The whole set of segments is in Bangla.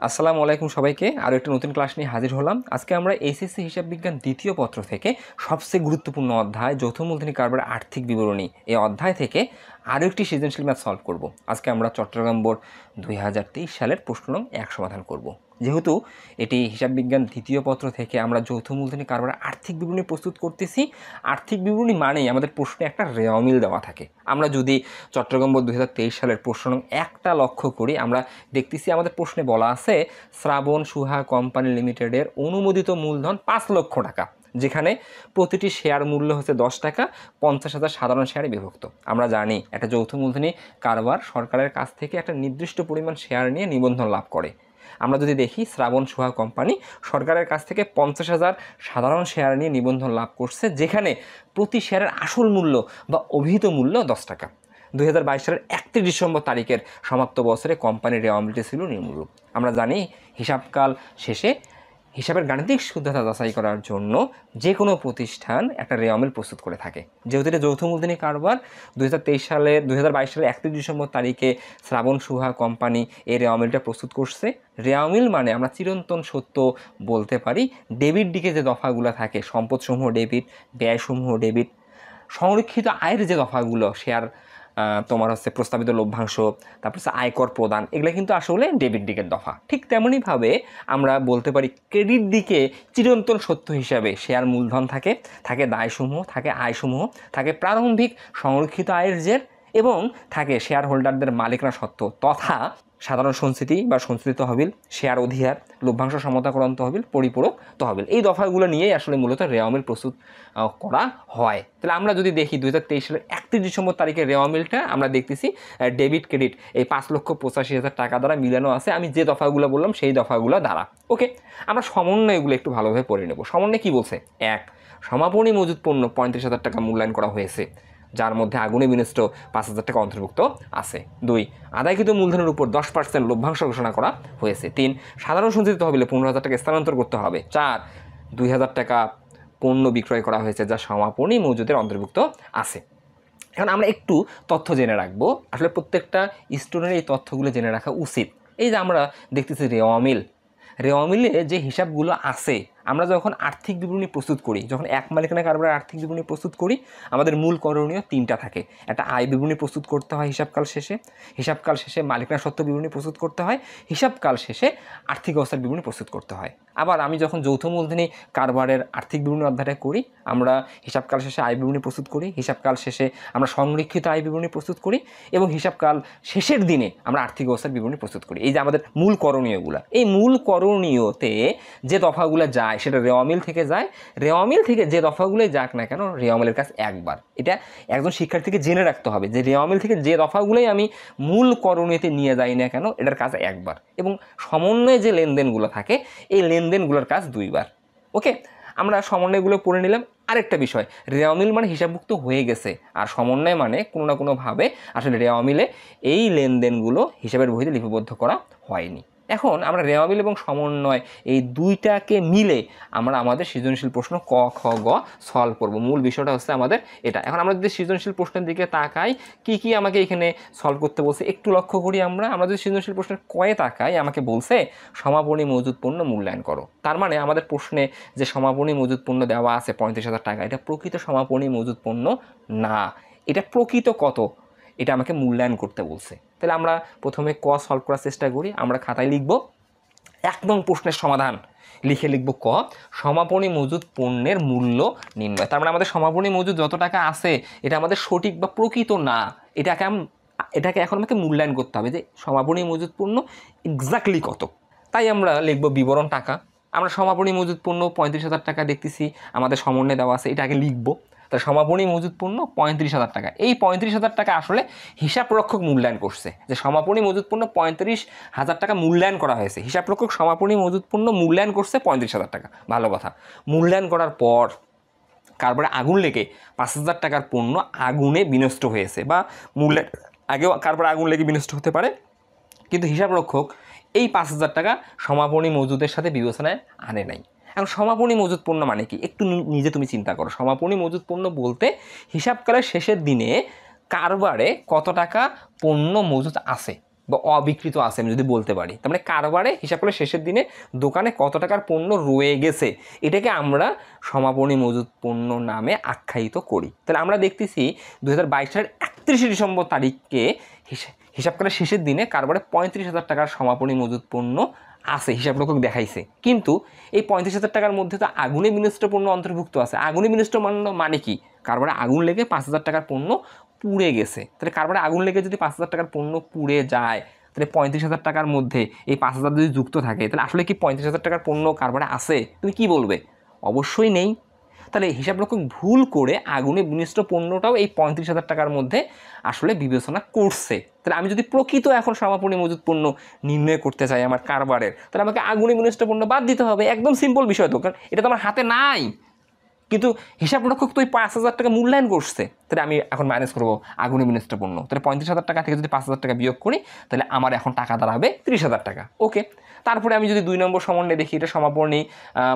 আসসালামু আলাইকুম সবাইকে। আরও একটা নতুন ক্লাস নিয়ে হাজির হলাম। আজকে আমরা এইচএসসি হিসাব বিজ্ঞান দ্বিতীয় পত্র থেকে সবচেয়ে গুরুত্বপূর্ণ অধ্যায় যৌথ মূলধনী কারবারের আর্থিক বিবরণী, এই অধ্যায় থেকে আরও একটি সৃজনশীল ম্যাথ সলভ করব। আজকে আমরা চট্টগ্রাম বোর্ড 2023 সালের প্রশ্ন নং 1 সমাধান করব। যেহেতু এটি হিসাব বিজ্ঞান দ্বিতীয় পত্র থেকে আমরা যৌথ মূলধনী কারবারের আর্থিক বিবরণী প্রস্তুত করতেছি, আর্থিক বিবরণী মানেই আমাদের প্রশ্নে একটা রেওয়ামিল দেওয়া থাকে। আমরা যদি চট্টগ্রাম বোর্ড 2023 সালের প্রশ্ন নং 1টা লক্ষ্য করি, আমরা দেখতেছি আমাদের প্রশ্নে বলা আছে শ্রাবণ সুহা কোম্পানি লিমিটেডের অনুমোদিত মূলধন 5 লক্ষ টাকা, যেখানে প্রতিটি শেয়ার মূল্য হচ্ছে 10 টাকা, 50,000 সাধারণ শেয়ারে বিভক্ত। আমরা জানি একটা যৌথ মূলধনী কারবার সরকারের কাছ থেকে একটা নির্দিষ্ট পরিমাণ শেয়ার নিয়ে নিবন্ধন লাভ করে। আমরা যদি দেখি শ্রাবণ সুহা কোম্পানি সরকারের কাছ থেকে 50,000 সাধারণ শেয়ার নিয়ে নিবন্ধন লাভ করছে, যেখানে প্রতি শেয়ারের আসল মূল্য বা অভিহিত মূল্য 10 টাকা। 2022 সালের 31 ডিসেম্বর তারিখের সমাপ্ত বছরে কোম্পানির রেওয়ামিলটি ছিল নিম্নরূপ। আমরা জানি হিসাবকাল শেষে হিসাবের গাণিতিক শুদ্ধতা যাচাই করার জন্য যে কোনো প্রতিষ্ঠান একটা রেওয়ামিল প্রস্তুত করে থাকে। যেহেতু এটা যৌথ মূলধনী কারবার, 2023 সালে 2022 সালের 31 ডিসেম্বর তারিখে শ্রাবণ সুহা কোম্পানি এই রেওয়ামিলটা প্রস্তুত করছে। রেওয়ামিল মানে আমরা চিরন্তন সত্য বলতে পারি ডেবিট দিকে যে দফাগুলো থাকে, সম্পদসমূহ ডেবিট, ব্যয়সমূহ ডেবিট, সংরক্ষিত আয়ের যে দফাগুলো শেয়ার তোমার হচ্ছে প্রস্তাবিত লভ্যাংশ, তারপর হচ্ছে আয়কর প্রদান, এগুলো কিন্তু আসলে ডেবিট দিকের দফা। ঠিক তেমনইভাবে আমরা বলতে পারি ক্রেডিট দিকে চিরন্তন সত্য হিসাবে শেয়ার মূলধন থাকে, থাকে দায়সমূহ, থাকে আয়সমূহ, থাকে প্রারম্ভিক সংরক্ষিত আয়ের জের, এবং থাকে শেয়ার হোল্ডারদের মালিকানা সত্ত্ব তথা সাধারণ সঞ্চিতি বা সঞ্চিত তহবিল, শেয়ার অধিহার, লভ্যাংশ সমতাকরণ তহবিল, পরিপূরক তহবিল। এই দফাগুলো নিয়েই আসলে মূলত রেওয়ামিল প্রস্তুত করা হয়। তাহলে আমরা যদি দেখি 2023 সালের 31 ডিসেম্বর তারিখের রেওয়ামিলটা আমরা দেখতেছি ডেবিট ক্রেডিট এই 5,85,000 টাকা দ্বারা মিলানো আছে। আমি যে দফাগুলো বললাম সেই দফাগুলো দ্বারা। ওকে, আমরা সমন্বয়গুলো একটু ভালোভাবে পড়ে নেব। সমন্বয় কী বলছে? 1, সমাপনী মজুত পণ্য 35,000 টাকা মূল্যায়ন করা হয়েছে, যার মধ্যে আগুনে বিনষ্ট 5,000 টাকা অন্তর্ভুক্ত আছে। 2, আদায়কৃত মূলধনের উপর 10% লভ্যাংশ ঘোষণা করা হয়েছে। 3, সাধারণ সঞ্চিত তহবিলে 15,000 টাকা স্থানান্তর করতে হবে। 4, 2,000 টাকা পণ্য বিক্রয় করা হয়েছে যা সমাপনী মজুদের অন্তর্ভুক্ত আছে। এখন আমরা একটু তথ্য জেনে রাখবো, আসলে প্রত্যেকটা স্টুডেন্টের এই তথ্যগুলো জেনে রাখা উচিত। এই যে আমরা দেখতেছি রেওয়ামিলে যে হিসাবগুলো আছে, আমরা যখন আর্থিক বিবরণী প্রস্তুত করি, যখন এক মালিকানা কারবারের আর্থিক বিবরণী প্রস্তুত করি, আমাদের মূল করণীয় 3টা থাকে। একটা আয় বিবরণী প্রস্তুত করতে হয় হিসাবকাল শেষে মালিকানা সত্ত্ব বিবরণী প্রস্তুত করতে হয়, হিসাবকাল শেষে আর্থিক অবস্থার বিবরণী প্রস্তুত করতে হয়। আবার আমি যখন যৌথ মূলধনী কারবারের আর্থিক বিবরণী অধ্যায়টা করি, আমরা হিসাবকাল শেষে আয় বিবরণী প্রস্তুত করি, হিসাবকাল শেষে আমরা সংরক্ষিত আয় বিবরণী প্রস্তুত করি, এবং হিসাবকাল শেষের দিনে আমরা আর্থিক অবস্থার বিবরণী প্রস্তুত করি। এই যে আমাদের মূল করণীয়গুলো, এই মূল করণীয়তে যে দফাগুলো যায় সেটা রেওয়ামিল থেকে যায়। রেওয়ামিল থেকে যে দফাগুলোই যাক না কেন, রেওয়ামিলের কাজ একবার। এটা একজন শিক্ষার্থীকে জেনে রাখতে হবে যে রেওয়ামিল থেকে যে দফাগুলোই আমি মূল করণীয়তে নিয়ে যাই না কেন, এটার কাজ একবার। এবং সমন্বয়ে যে লেনদেনগুলো থাকে, এই লেনদেনগুলোর কাজ 2বার। ওকে, আমরা সমন্বয়গুলো পড়ে নিলাম। আরেকটা বিষয়, রেওয়ামিল মানে হিসাবভুক্ত হয়ে গেছে, আর সমন্বয় মানে কোনো না কোনোভাবে আসলে রেওয়ামিলে এই লেনদেনগুলো হিসাবের বইতে লিপিবদ্ধ করা হয়নি। এখন আমরা রেওয়ামিল এবং সমন্বয় এই দুইটাকে মিলে আমরা আমাদের সৃজনশীল প্রশ্ন ক, খ, গ সলভ করব। মূল বিষয়টা হচ্ছে আমাদের এটা। এখন আমরা যদি সৃজনশীল প্রশ্নের দিকে তাকাই, কি আমাকে এখানে সলভ করতে বলছে একটু লক্ষ্য করি। আমরা যদি সৃজনশীল প্রশ্নের কয়ে তাকাই, আমাকে বলছে সমাপনী মজুত পণ্য মূল্যায়ন করো। তার মানে আমাদের প্রশ্নে যে সমাপনী মজুত পণ্য দেওয়া আছে 35,000 টাকা, এটা প্রকৃত সমাপনী মজুত পণ্য না, এটা প্রকৃত কত এটা আমাকে মূল্যায়ন করতে বলছে। তাহলে আমরা প্রথমে ক সলভ করার চেষ্টা করি। আমরা খাতায় লিখব 1 নং প্রশ্নের সমাধান, লিখব ক, সমাপনী মজুত পণ্যের মূল্য নির্ণয়। তার মানে আমাদের সমাপনী মজুত যত টাকা আছে এটা আমাদের সঠিক বা প্রকৃত না, এটাকে এখন আমাকে মূল্যায়ন করতে হবে যে সমাপনী মজুত পণ্য এক্স্যাক্টলি কত। তাই আমরা লিখব বিবরণ টাকা। আমরা সমাপনী মজুত পণ্য 35,000 টাকা দেখতেছি, আমাদের সমন্বয় দেওয়া আছে, এটা আগে লিখবো। তার সমাপনী মজুত পণ্য 35,000 টাকা। এই 35,000 টাকা আসলে হিসাবরক্ষক মূল্যায়ন করছে, যে সমাপনী মজুত পণ্য 35,000 টাকা মূল্যায়ন করা হয়েছে। হিসাবরক্ষক সমাপনী মজুত পণ্য মূল্যায়ন করছে 35,000 টাকা, ভালো কথা। মূল্যায়ন করার পর কারবারে আগুন লেগে 5,000 টাকার পণ্য আগুনে বিনষ্ট হয়েছে, বা মূল্যায়ন আগেও কারবারে আগুন লেগে বিনষ্ট হতে পারে, কিন্তু হিসাবরক্ষক এই 5,000 টাকা সমাপনী মজুদের সাথে বিবেচনায় আনে নাই। এখন সমাপনী মজুত পণ্য মানে কি একটু নিজে তুমি চিন্তা করো। সমাপনী মজুত পণ্য বলতে হিসাবকালের শেষের দিনে কারবারে কত টাকা পণ্য মজুত আছে, বা অবিকৃত আছে আমি যদি বলতে পারি। তার মানে কারবারে হিসাব করলে শেষের দিনে দোকানে কত টাকার পণ্য রয়ে গেছে এটাকে আমরা সমাপনী মজুদ পণ্য নামে আখ্যায়িত করি। তাহলে আমরা দেখতেছি 2022 সালের 31শে ডিসেম্বর তারিখকে হিসাব করার শেষের দিনে কারবারে 35,000 টাকার সমাপনী মজুদ পণ্য আছে, হিসাব রক্ষক দেখাইছে। কিন্তু এই 35,000 টাকার মধ্যে তো আগুনে বিনষ্ট পণ্য অন্তর্ভুক্ত আছে। আগুনে বিনষ্ট মানে কি? কারবারে আগুন লেগে 5,000 টাকার পণ্য পুড়ে গেছে। তাহলে কারবারে আগুন লেগে যদি 5,000 টাকার পণ্য পুড়ে যায়, তাহলে 35,000 টাকার মধ্যে এই 5,000 যদি যুক্ত থাকে, তাহলে আসলে কি 35,000 টাকার পণ্য কারবারে আছে? তুমি কি বলবে? অবশ্যই নেই। তাহলে হিসাবরক্ষক ভুল করে আগুনে বিনষ্ট পণ্যটাও এই 35,000 টাকার মধ্যে আসলে বিবেচনা করছে। তাহলে আমি যদি প্রকৃত এখন সমাপনী মজুদ পণ্য নির্ণয় করতে চাই আমার কারবারের, তাহলে আমাকে আগুনে বিনষ্ট পণ্য বাদ দিতে হবে। একদম সিম্পল বিষয় তো, কারণ এটা তো আমার হাতে নাই। কিন্তু হিসাবরক্ষক তো ওই 5,000 টাকা মূল্যায়ন করছে। তাহলে আমি এখন মাইনাস করবো আগুনে বিনষ্ট পণ্য। তাহলে 35,000 টাকা থেকে যদি 5,000 টাকা বিয়োগ করি, তাহলে আমার এখন টাকা দাঁড়াবে 30,000 টাকা। ওকে, তারপরে আমি যদি 2 নম্বর সমন্বয়ে দেখি, এটা সমাপনী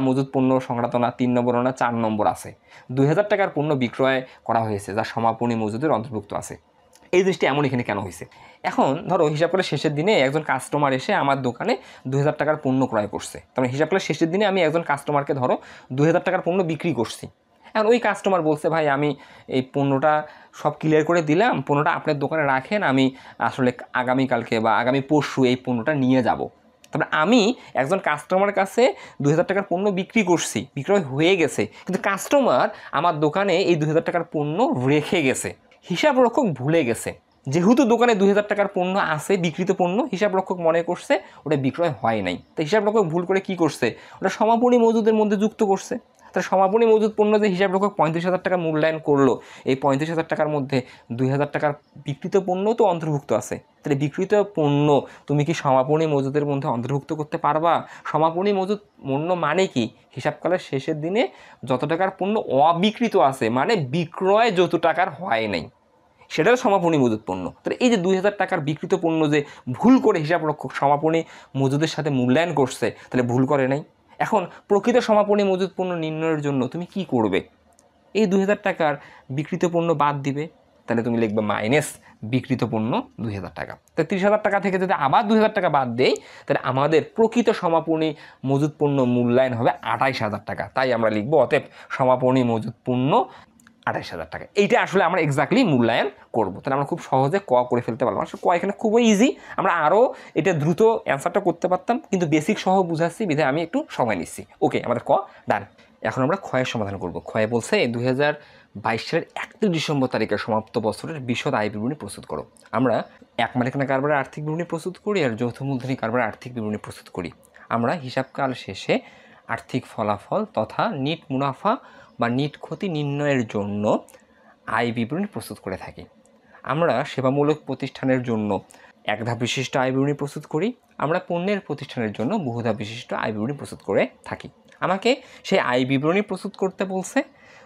মজুদ পণ্য সংক্রান্ত না, 3 নম্বর না, 4 নম্বর আছে। 2,000 টাকার পণ্য বিক্রয় করা হয়েছে যা সমাপনী মজুদের অন্তর্ভুক্ত আছে। এই জিনিসটি এমন এখানে কেন হয়েছে? এখন ধরো হিসাব করে শেষের দিনে একজন কাস্টমার এসে আমার দোকানে 2,000 টাকার পণ্য ক্রয় করছে। তারপরে হিসাব করে শেষের দিনে আমি একজন কাস্টমারকে ধরো 2,000 টাকার পণ্য বিক্রি করছি। এখন ওই কাস্টমার বলছে, ভাই আমি এই পণ্যটা সব ক্লিয়ার করে দিলাম, পণ্যটা আপনার দোকানে রাখেন, আমি আসলে আগামীকালকে বা আগামী পরশু এই পণ্যটা নিয়ে যাব। তারপরে আমি একজন কাস্টমারের কাছে 2,000 টাকার পণ্য বিক্রি করছি, বিক্রয় হয়ে গেছে, কিন্তু কাস্টমার আমার দোকানে এই 2,000 টাকার পণ্য রেখে গেছে। হিসাব রক্ষক ভুলে গেছে, যেহেতু দোকানে 2,000 টাকার পণ্য আছে, বিক্রিত পণ্য, হিসাব রক্ষক মনে করছে ওটা বিক্রয় হয় নাই। তো হিসাব রক্ষক ভুল করে কি করছে? ওটা সমাপনী মজুদের মধ্যে যুক্ত করছে। তাহলে সমাপনী মজুদ পণ্য যে হিসাব রক্ষক 35,000 টাকা মূল্যায়ন করলো, এই 35,000 টাকার মধ্যে 2,000 টাকার বিক্রিত পণ্য তো অন্তর্ভুক্ত আছে। তাহলে বিক্রিত পণ্য তুমি কি সমাপনী মজুদের মধ্যে অন্তর্ভুক্ত করতে পারবা? সমাপনী মজুদ পণ্য মানে কি? হিসাবকালের শেষের দিনে যত টাকার পণ্য অবিকৃত আছে, মানে বিক্রয় যত টাকার হয় নাই, সেটাও সমাপনী মজুদ পণ্য। তাহলে এই যে 2,000 টাকার বিক্রিত পণ্য যে ভুল করে হিসাব রক্ষক সমাপনী মজুদের সাথে মূল্যায়ন করছে, তাহলে ভুল করে নাই। এখন প্রকৃত সমাপনী মজুদ পণ্য নির্ণয়ের জন্য তুমি কি করবে? এই 2,000 টাকার বিক্রিত পণ্য বাদ দিবে। তাহলে তুমি লিখবে মাইনাস বিক্রিত পণ্য 2,000 টাকা। তাহলে 30,000 টাকা থেকে যদি আবার 2,000 টাকা বাদ দেই, তাহলে আমাদের প্রকৃত সমাপনী মজুদ পণ্য মূল্যায়ন হবে 28,000 টাকা। তাই আমরা লিখবো অতএব সমাপনী মজুদ পণ্য 28,000 টাকা। এইটা আসলে আমরা এক্স্যাক্টলি মূল্যায়ন করবো। তাহলে আমরা খুব সহজে ক করে ফেলতে পারলাম। আসলে ক এখানে খুবই ইজি, আমরা আরও এটা দ্রুত অ্যান্সারটা করতে পারতাম, কিন্তু বেসিক সহ বুঝাচ্ছি বিধায় আমি একটু সময় নিচ্ছি। ওকে, আমাদের ক ডান। এখন আমরা ক্ষয়ের সমাধান করব। ক্ষয়ে বলছে 2022 সালের 31 ডিসেম্বর তারিখের সমাপ্ত বছরের বিশদ আয় বিবরণী প্রস্তুত করো। আমরা এক মালিকানা কারবারের আর্থিক বিবরণী প্রস্তুত করি আর যৌথ মূলধনী কারবারের আর্থিক বিবরণী প্রস্তুত করি। আমরা হিসাবকাল শেষে আর্থিক ফলাফল তথা নিট মুনাফা বা নিট ক্ষতি নির্ণয়ের জন্য আয় বিবরণী প্রস্তুত করে থাকি। আমরা সেবামূলক প্রতিষ্ঠানের জন্য এক ধাপ বিশিষ্ট আয় বিবরণী প্রস্তুত করি। আমরা পণ্যের প্রতিষ্ঠানের জন্য বহুধাপ বিশিষ্ট আয় বিবরণী প্রস্তুত করে থাকি। আমাকে সেই আয় বিবরণী প্রস্তুত করতে বলছে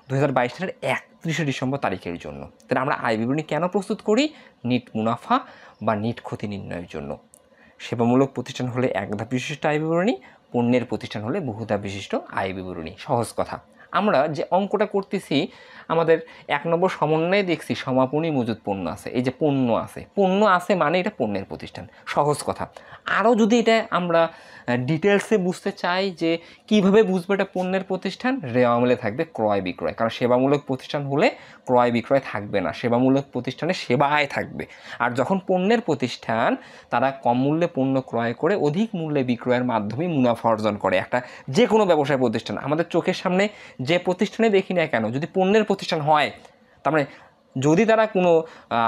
2022 সালের 31 ডিসেম্বর তারিখের জন্য। তাহলে আমরা আয় বিবরণী কেন প্রস্তুত করি? নিট মুনাফা বা নিট ক্ষতি নির্ণয়ের জন্য। সেবামূলক প্রতিষ্ঠান হলে এক ধাপ বিশিষ্ট আয় বিবরণী, পণ্যের প্রতিষ্ঠান হলে বহুধাপ বিশিষ্ট আয় বিবরণী। সহজ কথা। আমরা যে অঙ্কটা করতেছি, আমাদের 1 নম্বর সমন্বয়ে দেখছি সমাপনী মজুদ পণ্য আছে। এই যে পণ্য আছে মানে এটা পণ্যের প্রতিষ্ঠান। সহজ কথা। আরও যদি এটা আমরা ডিটেলসে বুঝতে চাই যে কিভাবে বুঝবো এটা পণ্যের প্রতিষ্ঠান, রেওয়া আমলে থাকবে ক্রয় বিক্রয়। কারণ সেবামূলক প্রতিষ্ঠান হলে ক্রয় বিক্রয় থাকবে না, সেবামূলক প্রতিষ্ঠানে সেবা আয় থাকবে। আর যখন পণ্যের প্রতিষ্ঠান, তারা কম মূল্যে পণ্য ক্রয় করে অধিক মূল্যে বিক্রয়ের মাধ্যমে মুনাফা অর্জন করে। একটা যে কোনো ব্যবসায় প্রতিষ্ঠান, আমাদের চোখের সামনে যে প্রতিষ্ঠানে দেখি না কেন, যদি পণ্যের প্রতিষ্ঠান হয়, তার মানে যদি তারা কোনো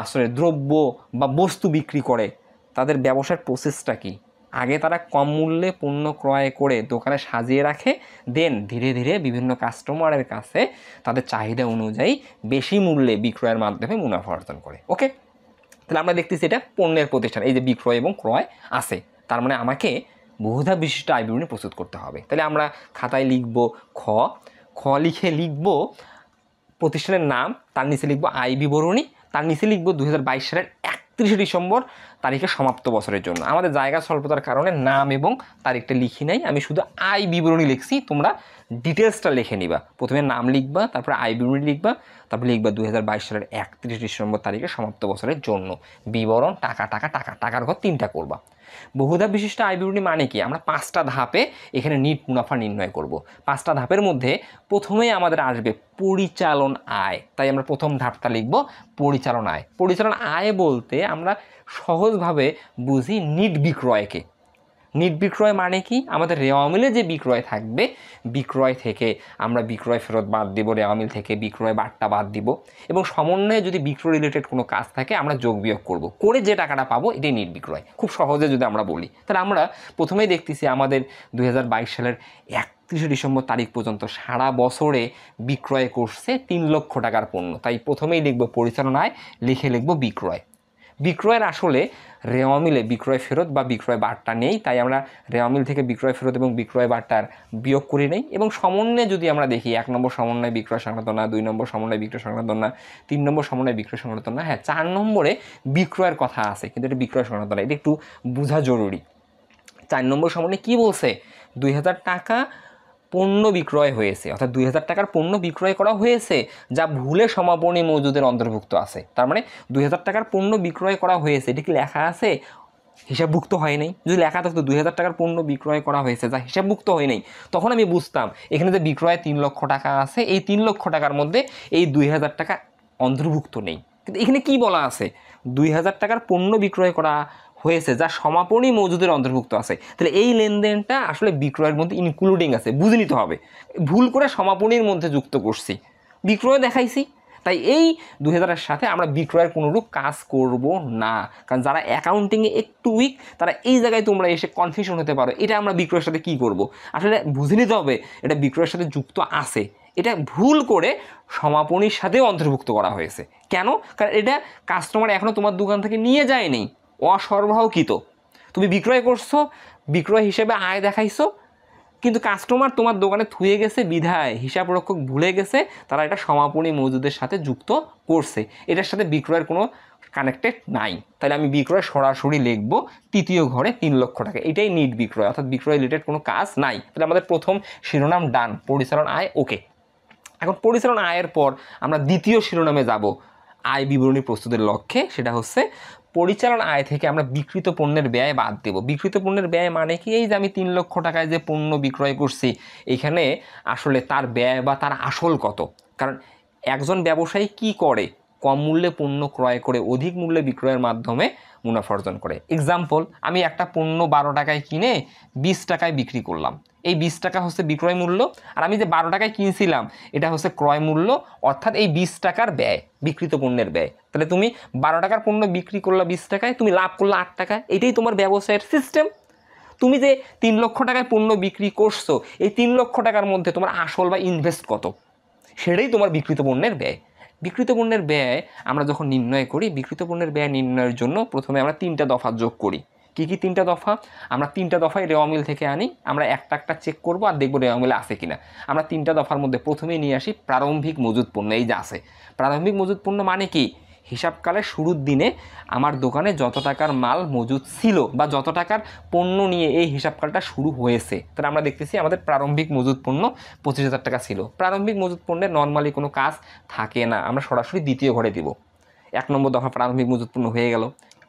আসলে দ্রব্য বা বস্তু বিক্রি করে, তাদের ব্যবসার প্রসেসটা কি? আগে তারা কম মূল্যে পণ্য ক্রয় করে দোকানে সাজিয়ে রাখে, দেন ধীরে ধীরে বিভিন্ন কাস্টমারের কাছে তাদের চাহিদা অনুযায়ী বেশি মূল্যে বিক্রয়ের মাধ্যমে মুনাফা অর্জন করে। ওকে, তাহলে আমরা দেখতেছি এটা পণ্যের প্রতিষ্ঠান। এই যে বিক্রয় এবং ক্রয় আছে, তার মানে আমাকে বহুধাপ বিশিষ্ট আয় বিবরণী প্রস্তুত করতে হবে। তাহলে আমরা খাতায় লিখব খ লিখে লিখব প্রতিষ্ঠানের নাম, তার নিচে লিখব আয় বিবরণী, তার নিচে লিখব 2022 সালের ডিসেম্বর তারিখে সমাপ্ত বছরের জন্য। আমাদের জায়গা স্বল্পতার কারণে নাম এবং তারিখটা লিখি নাই, আমি শুধু আয় বিবরণী লিখছি, তোমরা ডিটেলসটা লিখে নিবা। প্রথমে নাম লিখবা, তারপরে আয় বিবরণী লিখবা, তারপরে লিখবা 2022 সালের 31 ডিসেম্বর তারিখে সমাপ্ত বছরের জন্য বিবরণ টাকা টাকা টাকা, টাকার ঘর 3টা করবা। বহুধাপ বিশিষ্ট আয় বিবরণী মানে কি? আমরা 5টা ধাপে এখানে নিট মুনাফা নির্ণয় করব। 5টা ধাপের মধ্যে প্রথমেই আমাদের আসবে পরিচালন আয়, তাই আমরা প্রথম ধাপটা লিখব পরিচালন আয়। পরিচালন আয় বলতে আমরা সহজভাবে বুঝি নিট বিক্রয়কে। নিট বিক্রয় মানে কি? আমাদের রেওয়া মিলে যে বিক্রয় থাকবে, বিক্রয় থেকে আমরা বিক্রয় ফেরত বাদ দিব, রেওয়া মিল থেকে বিক্রয় বাট্টা বাদ দিব, এবং সমন্বয়ে যদি বিক্রয় রিলেটেড কোনো কাজ থাকে আমরা যোগ বিয়োগ করব, করে যে টাকাটা পাবো এটাই নিট বিক্রয়। খুব সহজে যদি আমরা বলি, তাহলে আমরা প্রথমেই দেখতেছি আমাদের 2022 সালের 31 ডিসেম্বর তারিখ পর্যন্ত সারা বছরে বিক্রয় করছে 3 লক্ষ টাকার পণ্য, তাই প্রথমেই লিখব পরিচালনায়, লিখে লিখব বিক্রয়। বিক্রয়ের আসলে রেওয়া মিলে বিক্রয় ফেরত বা বিক্রয় বাট্টা নেই, তাই আমরা রেওয়া মিল থেকে বিক্রয় ফেরত এবং বিক্রয় বাট্টার বিয়োগ করে নেই। এবং সমন্বয়ে যদি আমরা দেখি 1 নম্বর সমন্বয় বিক্রয় সংক্রান্ত না, 2 নম্বর সমন্বয় বিক্রয় সংক্রান্ত না, 3 নম্বর সমন্বয় বিক্রয় সংক্রান্ত না, হ্যাঁ 4 নম্বরে বিক্রয়ের কথা আছে কিন্তু এটা বিক্রয় সংক্রান্ত না, এটা একটু বোঝা জরুরি। 4 নম্বর সমন্বয়ে কী বলছে? 2000 টাকা পণ্য বিক্রয় হয়েছে, অর্থাৎ 2000 টাকার পণ্য বিক্রয় করা হয়েছে যা ভুলে সমাপনী মজুদের অন্তর্ভুক্ত আছে। তার মানে 2000 টাকার পণ্য বিক্রয় করা হয়েছে, এটা কি লেখা আছে? হিসাবভুক্ত হয় নাই। যদি লেখা থাকতো 2000 টাকার পণ্য বিক্রয় করা হয়েছে যা হিসাবভুক্ত হয় নাই, তখন আমি বুঝতাম এখানে যে বিক্রয় 3 লক্ষ টাকা আছে, এই 3 লক্ষ টাকার মধ্যে এই 2000 টাকা অন্তর্ভুক্ত নেই। কিন্তু এখানে কি বলা আছে? 2000 টাকার পণ্য বিক্রয় করা হয়েছে যা সমাপনী মজুদের অন্তর্ভুক্ত আছে, তাহলে এই লেনদেনটা আসলে বিক্রয়ের মধ্যে ইনক্লুডিং আছে, বুঝে নিতে হবে। ভুল করে সমাপনীর মধ্যে যুক্ত করছি, বিক্রয় দেখাইছি, তাই এই 2000-এর সাথে আমরা বিক্রয়ের কোনোরূপ কাজ করব না। কারণ যারা অ্যাকাউন্টিংয়ে একটু উইক তারা এই জায়গায় তোমরা এসে কনফিউশন হতে পারো, এটা আমরা বিক্রয়ের সাথে কি করব। আসলে বুঝে নিতে হবে এটা বিক্রয়ের সাথে যুক্ত আছে, এটা ভুল করে সমাপনীর সাথেও অন্তর্ভুক্ত করা হয়েছে। কেন? কারণ এটা কাস্টমার এখনও তোমার দোকান থেকে নিয়ে যায়নি, অসরবরাহকৃত। তুমি বিক্রয় করছো, বিক্রয় হিসেবে আয় দেখাইছো, কিন্তু কাস্টমার তোমার দোকানে থুয়ে গেছে বিধায় হিসাব রক্ষক ভুলে গেছে, তারা এটা সমাপনী মজুদের সাথে যুক্ত করছে, এটার সাথে বিক্রয়ের কোনো কানেক্টেড নাই। তাহলে আমি বিক্রয় সরাসরি লিখবো 3য় ঘরে 3 লক্ষ টাকা, এটাই নিট বিক্রয়, অর্থাৎ বিক্রয় রিলেটেড কোনো কাজ নাই। তাহলে আমাদের প্রথম শিরোনাম ডান, পরিচালন আয় ওকে। এখন পরিচালন আয়ের পর আমরা দ্বিতীয় শিরোনামে যাব আয় বিবরণী প্রস্তুতের লক্ষ্যে, সেটা হচ্ছে পরিচালন আয় থেকে আমরা বিক্রিত পণ্যের ব্যয় বাদ দেব। বিক্রিত পণ্যের ব্যয় মানে কি? এই যে আমি 3 লক্ষ টাকায় যে পণ্য বিক্রয় করছি, এখানে আসলে তার ব্যয় বা তার আসল কত। কারণ একজন ব্যবসায়ী কি করে? কম মূল্যে পণ্য ক্রয় করে অধিক মূল্যে বিক্রয়ের মাধ্যমে মুনাফা অর্জন করে। এক্সাম্পল, আমি একটা পণ্য 12 টাকায় কিনে 20 টাকায় বিক্রি করলাম, এই 20 টাকা হচ্ছে বিক্রয় মূল্য, আর আমি যে 12 টাকায় কিনছিলাম এটা হচ্ছে ক্রয় মূল্য, অর্থাৎ এই 20 টাকার ব্যয়, বিক্রিত পণ্যের ব্যয়। তাহলে তুমি 12 টাকার পণ্য বিক্রি করলা 20 টাকায়, তুমি লাভ করলা 8 টাকায়, এটাই তোমার ব্যবসায়ের সিস্টেম। তুমি যে 3 লক্ষ টাকায় পণ্য বিক্রি করছো, এই 3 লক্ষ টাকার মধ্যে তোমার আসল বা ইনভেস্ট কত, সেটাই তোমার বিক্রিত পণ্যের ব্যয়। বিক্রিত পণ্যের ব্যয় আমরা যখন নির্ণয় করি, বিক্রিত পণ্যের ব্যয় নির্ণয়ের জন্য প্রথমে আমরা 3টা দফা যোগ করি। কী কী 3টা দফা? আমরা 3টা দফায় রেওয়া মিল থেকে আনি, আমরা একটা একটা চেক করবো আর দেখবো রেওয়া মিলে আছে কিনা। আমরা 3টা দফার মধ্যে প্রথমেই নিয়ে আসি প্রারম্ভিক মজুদ পণ্য, এই যে আছে। প্রারম্ভিক মজুদ পণ্য মানে কি? হিসাবকালের শুরুর দিনে আমার দোকানে যত টাকার মাল মজুদ ছিল বা যত টাকার পণ্য নিয়ে এই হিসাবকালটা শুরু হয়েছে। তাহলে আমরা দেখতেছি আমাদের প্রারম্ভিক মজুদ পণ্য 25,000 টাকা ছিল। প্রারম্ভিক মজুদ পণ্যের নর্মালি কোনো কাজ থাকে না, আমরা সরাসরি দ্বিতীয় ঘরে দিব। 1 নম্বর দফা প্রারম্ভিক মজুদ পণ্য হয়ে গেল।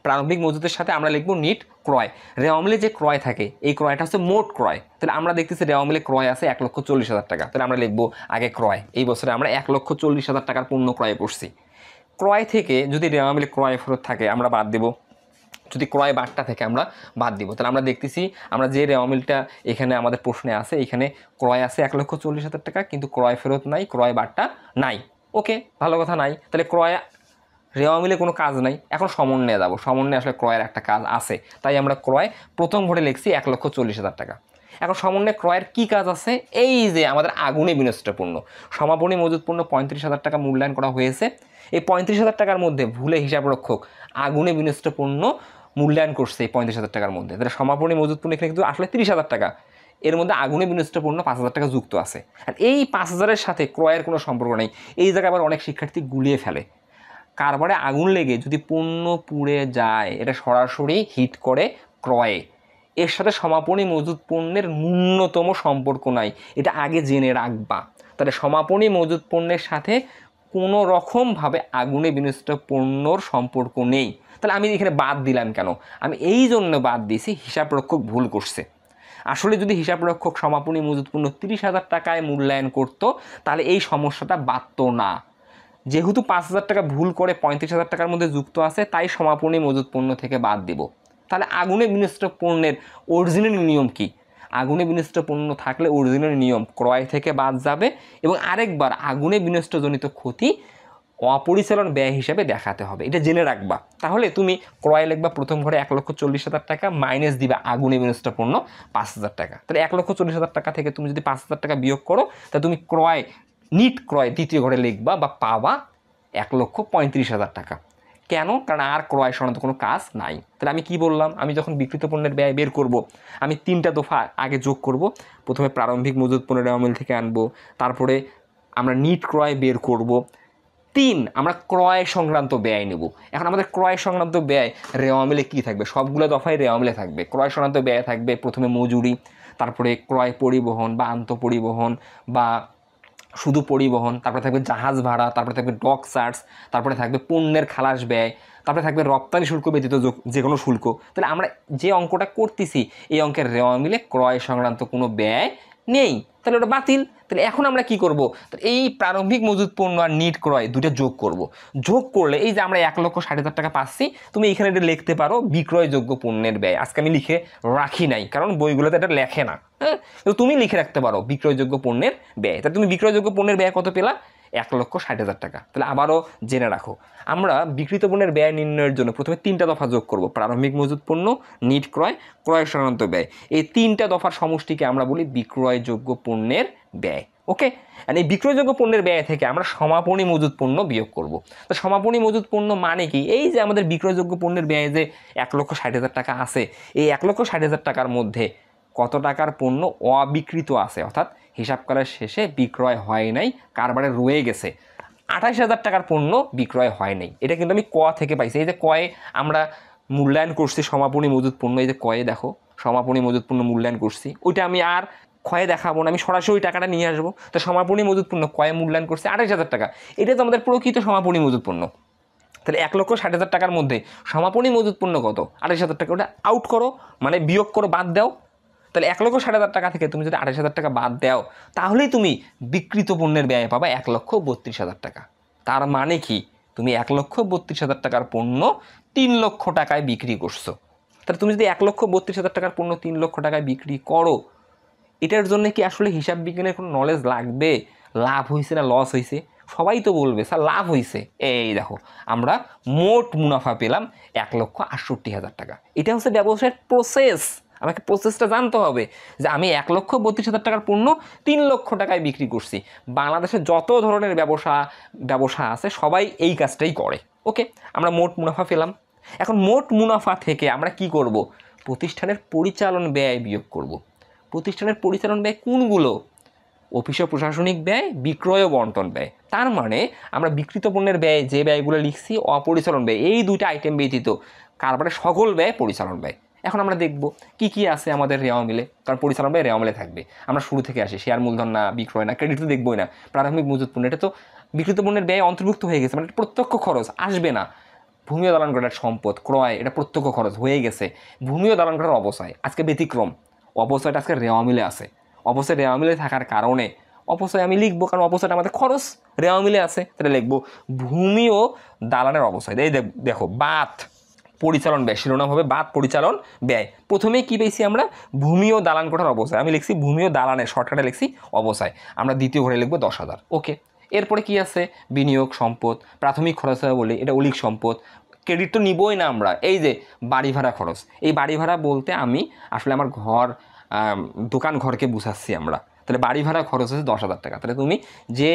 প্রারম্ভিক মজুদের সাথে আমরা লিখব নিট ক্রয়। রেওয়া মিলে যে ক্রয় থাকে, এই ক্রয়টা হচ্ছে মোট ক্রয়। তাহলে আমরা দেখতেছি রেওয়া মিলে ক্রয় আছে 1,40,000 টাকা, তাহলে আমরা লিখবো আগে ক্রয়। এই বছরে আমরা 1,40,000 টাকার পণ্য ক্রয় করছি। ক্রয় থেকে যদি রেওয়া মিলে ক্রয় ফেরত থাকে আমরা বাদ দেব, যদি ক্রয় বাট্টা থেকে আমরা বাদ দিব। তাহলে আমরা দেখতেছি আমরা যে রেওয়া মিলটা এখানে আমাদের প্রশ্নে আছে, এখানে ক্রয় আছে 1,40,000 টাকা, কিন্তু ক্রয় ফেরত নাই, ক্রয় বাট্টা নাই। ওকে, ভালো কথা নাই। তাহলে ক্রয় রেওয়া মিলে কোনো কাজ নাই। এখন সমন্বয়ে যাব, সমন্বয়ে আসলে ক্রয়ের একটা কাজ আছে, তাই আমরা ক্রয় প্রথম ঘরে লিখছি 1,40,000 টাকা। এখন সমন্বয়ে ক্রয়ের কি কাজ আছে? এই যে আমাদের আগুনে বিনষ্ট পণ্য, সমাপনী মজুদ পণ্য 35,000 টাকা মূল্যায়ন করা হয়েছে। এই 35,000 টাকার মধ্যে ভুলে হিসাব রক্ষক আগুনে বিনষ্ট পণ্য মূল্যায়ন করছে এই 35,000 টাকার মধ্যে। তাহলে সমাপনী মজুদ পণ্য এখানে কিন্তু আসলে 30,000 টাকা, এর মধ্যে আগুনে বিনষ্ট পণ্য 5,000 টাকা যুক্ত আছে। আর এই 5,000-এর সাথে ক্রয়ের কোনো সম্পর্ক নেই। এই জায়গায় আবার অনেক শিক্ষার্থী গুলিয়ে ফেলে, কারবারে আগুন লেগে যদি পণ্য পুড়ে যায় এটা সরাসরি হিট করে ক্রয়ে, এর সাথে সমাপনী মজুদ পণ্যের ন্যূনতম সম্পর্ক নাই, এটা আগে জেনে রাখবা। তাহলে সমাপনী মজুদ পণ্যের সাথে কোনো রকমভাবে আগুনে বিনষ্ট পণ্যর সম্পর্ক নেই। তাহলে আমি এখানে বাদ দিলাম কেন? আমি এই জন্য বাদ দিয়েছি হিসাবরক্ষক ভুল করছে। আসলে যদি হিসাবরক্ষক সমাপনী মজুদ পণ্য 30,000 টাকায় মূল্যায়ন করতো তাহলে এই সমস্যাটা বাড়তো না। যেহেতু 5,000 টাকা ভুল করে 35,000 টাকার মধ্যে যুক্ত আছে, তাই সমাপনী মজুদ পণ্য থেকে বাদ দিব। তাহলে আগুনে বিনষ্ট পণ্যের অরিজিনাল নিয়ম কি? আগুনে বিনষ্ট পণ্য থাকলে অরিজিনাল নিয়ম ক্রয় থেকে বাদ যাবে এবং আরেকবার আগুনে বিনষ্টজনিত ক্ষতি অপরিচালন ব্যয় হিসাবে দেখাতে হবে, এটা জেনে রাখবা। তাহলে তুমি ক্রয় লিখবা প্রথম ঘরে 1,40,000 টাকা মাইনাস দিবা আগুনে বিনষ্ট পণ্য 5,000 টাকা। তাহলে 1,40,000 টাকা থেকে তুমি যদি 5,000 টাকা বিয়োগ করো তাহলে তুমি ক্রয় নিট ক্রয় দ্বিতীয় ঘরে লিখবা বা পাবা 1,35,000 টাকা। কেন? কারণ আর ক্রয় সংক্রান্ত কোনো কাজ নাই। তাহলে আমি কি বললাম? আমি যখন বিক্রিত পণ্যের ব্যয় বের করব আমি 3টা দফা আগে যোগ করব। প্রথমে প্রারম্ভিক মজুদ পণ্য রেওয়া মিল থেকে আনবো, তারপরে আমরা নিট ক্রয় বের করব, 3 আমরা ক্রয় সংক্রান্ত ব্যয় নেব। এখন আমাদের ক্রয় সংক্রান্ত ব্যয় রেওয়া মিলে কী থাকবে? সবগুলো দফায় রেওয়া মিলে থাকবে। ক্রয় সংক্রান্ত ব্যয় থাকবে প্রথমে মজুরি, তারপরে ক্রয় পরিবহন বা আন্তঃপরিবহন বা শুধু পরিবহন, তারপরে থাকবে জাহাজ ভাড়া, তারপরে থাকবে ডক চার্জ, তারপরে থাকবে পণ্যের খালাস ব্যয়, তারপরে থাকবে রপ্তানি শুল্ক ব্যতীত যে কোনো শুল্ক। তাহলে আমরা যে অঙ্কটা করতেছি এই অঙ্কের রেওয়া মিলে ক্রয় সংক্রান্ত কোনো ব্যয় নেই, তাহলে ওটা বাতিল। তাহলে এখন আমরা কি করব? এই প্রারম্ভিক মজুদ পণ্য আর নিট ক্রয় দুটো যোগ করব। যোগ করলে এই যে আমরা 1,60,000 টাকা পাচ্ছি, তুমি এখানে এটা লিখতে পারো বিক্রয়যোগ্য পণ্যের ব্যয়। আজকে আমি লিখে রাখি নাই কারণ বইগুলোতে এটা লেখে না, হ্যাঁ, তো তুমি লিখে রাখতে পারো বিক্রয়যোগ্য পণ্যের ব্যয়। তাহলে তুমি বিক্রয়যোগ্য পণ্যের ব্যয় কত পেলা? 1,60,000 টাকা। তাহলে আবারও জেনে রাখো, আমরা বিক্রিত পণ্যের ব্যয় নির্ণয়ের জন্য প্রথমে 3টা দফা যোগ করব, প্রারম্ভিক মজুদ পণ্য, নিট ক্রয়, ক্রয় সংক্রান্ত ব্যয়। এই 3টা দফার সমষ্টিকে আমরা বলি বিক্রয়যোগ্য পণ্যের ব্যয়। ওকে, আর এই বিক্রয়যোগ্য পণ্যের ব্যয় থেকে আমরা সমাপনী মজুদ পণ্য বিয়োগ করব। তো সমাপনী মজুদ পণ্য মানে কি? এই যে আমাদের বিক্রয়যোগ্য পণ্যের ব্যয় যে 1,60,000 টাকা আছে, এই 1,60,000 টাকার মধ্যে কত টাকার পণ্য অবিকৃত আছে, অর্থাৎ হিসাব করার শেষে বিক্রয় হয় নাই, কারবারে রয়ে গেছে। 28,000 টাকার পণ্য বিক্রয় হয় নাই। এটা কিন্তু আমি ক থেকে পাইছি। এই যে কয়ে আমরা মূল্যায়ন করছি সমাপনী মজুদ পণ্য, এই যে কয়ে দেখো সমাপনী মজুদ পণ্য মূল্যায়ন করছি, ওইটা আমি আর ক্ষয়ে দেখাবো না, আমি সরাসরি ওই টাকাটা নিয়ে আসবো। তো সমাপনী মজুদ পণ্য কয়ে মূল্যায়ন করছে 28,000 টাকা, এটা তো আমাদের প্রকৃত সমাপনী মজুদ পণ্য। তাহলে 1,60,000 টাকার মধ্যে সমাপনী মজুদ পণ্য কত? 28,000 টাকা। ওটা আউট করো, মানে বিয়োগ করো, বাদ দাও। তাহলে 1,60,000 টাকা থেকে তুমি যদি 28,000 টাকা বাদ দাও তাহলেই তুমি বিক্রিত পণ্যের ব্যয় পাবা 1,32,000 টাকা। তার মানে কি? তুমি 1,32,000 টাকার পণ্য 3 লক্ষ টাকায় বিক্রি করছো। তাহলে তুমি যদি 1,32,000 টাকার পণ্য 3 লক্ষ টাকায় বিক্রি করো, এটার জন্য কি আসলে হিসাব বিজ্ঞানের কোনো নলেজ লাগবে? লাভ হয়েছে না লস হয়েছে? সবাই তো বলবে স্যার লাভ হয়েছে। এই দেখো আমরা মোট মুনাফা পেলাম 1,68,000 টাকা। এটা হচ্ছে ব্যবসায়ের প্রসেস। আমাকে প্রসেসটা জানতে হবে যে আমি 1,32,000 টাকার পণ্য 3 লক্ষ টাকায় বিক্রি করছি। বাংলাদেশে যত ধরনের ব্যবসা আছে সবাই এই কাজটাই করে। ওকে, আমরা মোট মুনাফা পেলাম। এখন মোট মুনাফা থেকে আমরা কি করব? প্রতিষ্ঠানের পরিচালন ব্যয় বিয়োগ করব। প্রতিষ্ঠানের পরিচালন ব্যয় কোনগুলো? অফিস ও প্রশাসনিক ব্যয়, বিক্রয় ও বন্টন ব্যয়। তার মানে আমরা বিক্রিত পণ্যের ব্যয় যে ব্যয়গুলো লিখছি অপরিচালন ব্যয়, এই দুইটা আইটেম ব্যতীত কারবারে সকল ব্যয় পরিচালন ব্যয়। এখন আমরা দেখব কি কি আছে আমাদের রেওয়া মিলে, কারণ পরিচালন ব্যয় রেওয়া মিলে থাকবে। আমরা শুরু থেকে আসি, শেয়ার মূলধন না, বিক্রয় না, ক্রেডিট তো দেখবই না। প্রাথমিক মজুদ পণ্য, এটা তো বিক্রিত পণ্যের ব্যয় অন্তর্ভুক্ত হয়ে গেছে, মানে প্রত্যক্ষ খরচ আসবে না। ভূমি ও দালান করার সম্পদ ক্রয়, এটা প্রত্যক্ষ খরচ হয়ে গেছে। ভূমি ও দালান করার অবচয় আজকে ব্যতিক্রম, অপচয়টা আজকে রেওয়া মিলে আছে। অপচয় রেওয়া মিলে থাকার কারণে অপচয় আমি লিখবো, কারণ অপচয়টা আমাদের খরচ রেওয়া মিলে আছে। তাহলে লিখবো ভূমি ও দালানের অবচয়। এই দেখো বাত পরিচালন ব্যয়, শিরোনাম হবে বাত পরিচালন ব্যয়। প্রথমেই কি পেয়েছি আমরা? ভূমি ও দালান কোঠার অবচয়, আমি লিখছি ভূমি ও দালানের, শর্টকাটে লিখছি অবচয়। আমরা দ্বিতীয় ঘরে লিখবো 10,000। ওকে, এরপরে কি আছে? বিনিয়োগ সম্পদ, প্রাথমিক খরচ বলি এটা অলিক সম্পদ। ক্রেডিট তো নিবই না আমরা। এই যে বাড়ি ভাড়া খরচ, এই বাড়ি ভাড়া বলতে আমি আসলে আমার দোকান ঘরকে বুঝাচ্ছি আমরা। তাহলে বাড়ি ভাড়া খরচ হচ্ছে 10,000 টাকা। তাহলে তুমি যে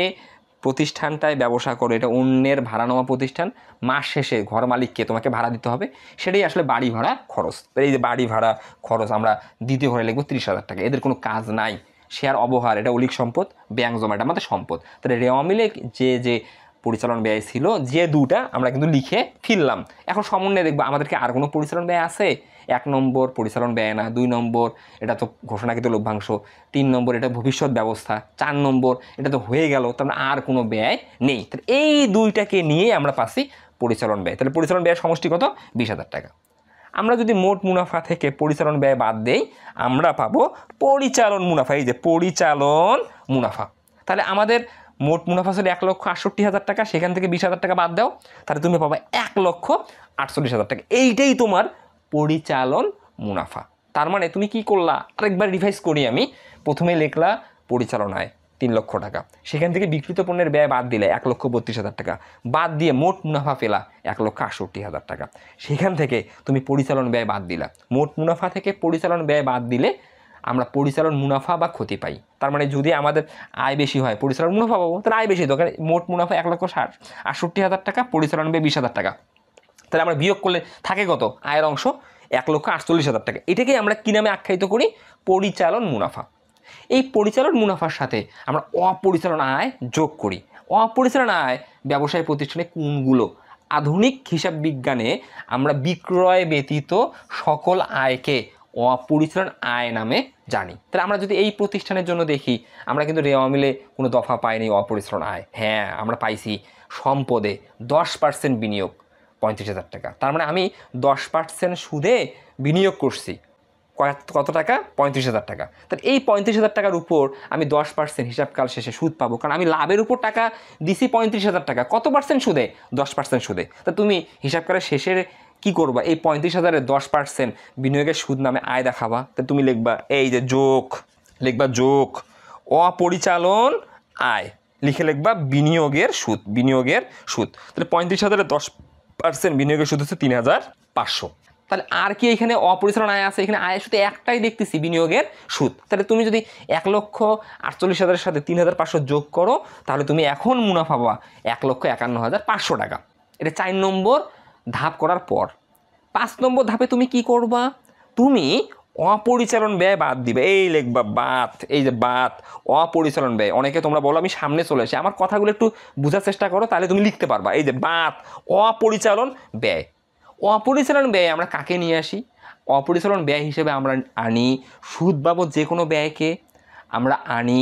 প্রতিষ্ঠানটায় ব্যবসা করো, এটা অন্যের ভাড়া নেওয়া প্রতিষ্ঠান, মাস শেষে ঘর মালিককে তোমাকে ভাড়া দিতে হবে, সেটাই আসলে বাড়ি ভাড়া খরচ। তাহলে এই যে বাড়ি ভাড়া খরচ আমরা দ্বিতীয় ঘরে লিখবো 30,000 টাকা। এদের কোনো কাজ নাই। শেয়ার অবহার, এটা অলিক সম্পদ। ব্যাংক জমা, এটা আমাদের সম্পদ। তাহলে রেওয়া মিলে যে পরিচালন ব্যয় ছিল, যে দুটা আমরা কিন্তু লিখে ফেললাম। এখন সমন্বয়ে দেখবো আমাদেরকে আর কোনো পরিচালন ব্যয় আছে? 1 নম্বর পরিচালন ব্যয় না, 2 নম্বর এটা তো ঘোষণাকৃত লভ্যাংশ, 3 নম্বর এটা ভবিষ্যৎ ব্যবস্থা, 4 নম্বর এটা তো হয়ে গেল, তার মানে আর কোনো ব্যয় নেই। তাহলে এই দুইটাকে নিয়ে আমরা পাচ্ছি পরিচালন ব্যয়। তাহলে পরিচালন ব্যয়ের সমষ্টি কত? 20,000 টাকা। আমরা যদি মোট মুনাফা থেকে পরিচালন ব্যয় বাদ দেই, আমরা পাবো পরিচালন মুনাফা। এই যে পরিচালন মুনাফা। তাহলে আমাদের মোট মুনাফা ছিল 1,68,000 টাকা, সেখান থেকে 20,000 টাকা বাদ দাও, তাহলে তুমি পাবা 1,48,000 টাকা। এইটাই তোমার পরিচালন মুনাফা। তার মানে তুমি কি করলা, আরেকবার রিভাইজ করি আমি। প্রথমে লিখলা পরিচালন আয় 3 লক্ষ টাকা, সেখান থেকে বিক্রিত পণ্যের ব্যয় বাদ দিলে 1,32,000 টাকা, বাদ দিয়ে মোট মুনাফা পেলা 1,68,000 টাকা। সেখান থেকে তুমি পরিচালন ব্যয় বাদ দিলা, মোট মুনাফা থেকে পরিচালন ব্যয় বাদ দিলে আমরা পরিচালন মুনাফা বা ক্ষতি পাই। তার মানে যদি আমাদের আয় বেশি হয় পরিচালন মুনাফা পাবো, তাহলে আয় বেশি দরকার। মোট মুনাফা 1,68,000 টাকা, পরিচালন ব্যয় 20,000 টাকা। তাহলে আমরা বিয়োগ করলে থাকে কত? আয়ের অংশ 1,48,000 টাকা। এটাকেই আমরা কি নামে আখ্যায়িত করি? পরিচালন মুনাফা। এই পরিচালন মুনাফার সাথে আমরা অপরিচালন আয় যোগ করি। অপরিচালন আয় ব্যবসায় প্রতিষ্ঠানে কোনগুলো? আধুনিক হিসাব বিজ্ঞানে আমরা বিক্রয় ব্যতীত সকল আয়কে অপরিচালন আয় নামে জানি। তাহলে আমরা যদি এই প্রতিষ্ঠানের জন্য দেখি, আমরা কিন্তু রেওয়া মিলে কোনো দফা পাইনি অপরিচালন আয়। হ্যাঁ, আমরা পাইছি সম্পদে 10% বিনিয়োগ 35,000 টাকা। তার মানে আমি 10% সুদে বিনিয়োগ করছি কত টাকা? 35,000 টাকা। তাহলে এই 35,000 টাকার উপর আমি 10% হিসাবকাল শেষে সুদ পাবো, কারণ আমি লাভের উপর টাকা দিছি 35,000 টাকা। কত পার্সেন্ট সুদে? 10% সুদে। তা তুমি হিসাবকালের শেষের কি করবা? এই 35,000-এর 10% বিনিয়োগের সুদ নামে আয় দেখাবা। তা তুমি লিখবা এই যে যোগ, লিখবা যোগ অপরিচালন আয়, লিখে লিখবা বিনিয়োগের সুদ, বিনিয়োগের সুদ। তাহলে 35,000-এর 10% বিনিয়োগের সুদ হচ্ছে 3,500। তাহলে আর কি এখানে অপরিচালন আয় আছে? এখানে আয়ের সাথে একটাই দেখতেছি, বিনিয়োগের সুদ। তাহলে তুমি যদি 1,48,000-এর সাথে 3,500 যোগ করো, তাহলে তুমি এখন মুনাফা পাবা 1,51,500 টাকা। এটা 4 নম্বর ধাপ করার পর। 5 নম্বর ধাপে তুমি কি করবা? তুমি অপরিচালন ব্যয় বাদ দিবে। এই লিখবা বাদ, এই যে বাদ অপরিচালন ব্যয়। অনেকে তোমরা বলো আমি সামনে চলে এসে, আমার কথাগুলো একটু বোঝার চেষ্টা করো, তাহলে তুমি লিখতে পারবা। এই যে বাদ অপরিচালন ব্যয়। অপরিচালন ব্যয় আমরা কাকে নিয়ে আসি? অপরিচালন ব্যয় হিসেবে আমরা আনি সুদ বাবদ যে কোনো ব্যয়কে, আমরা আনি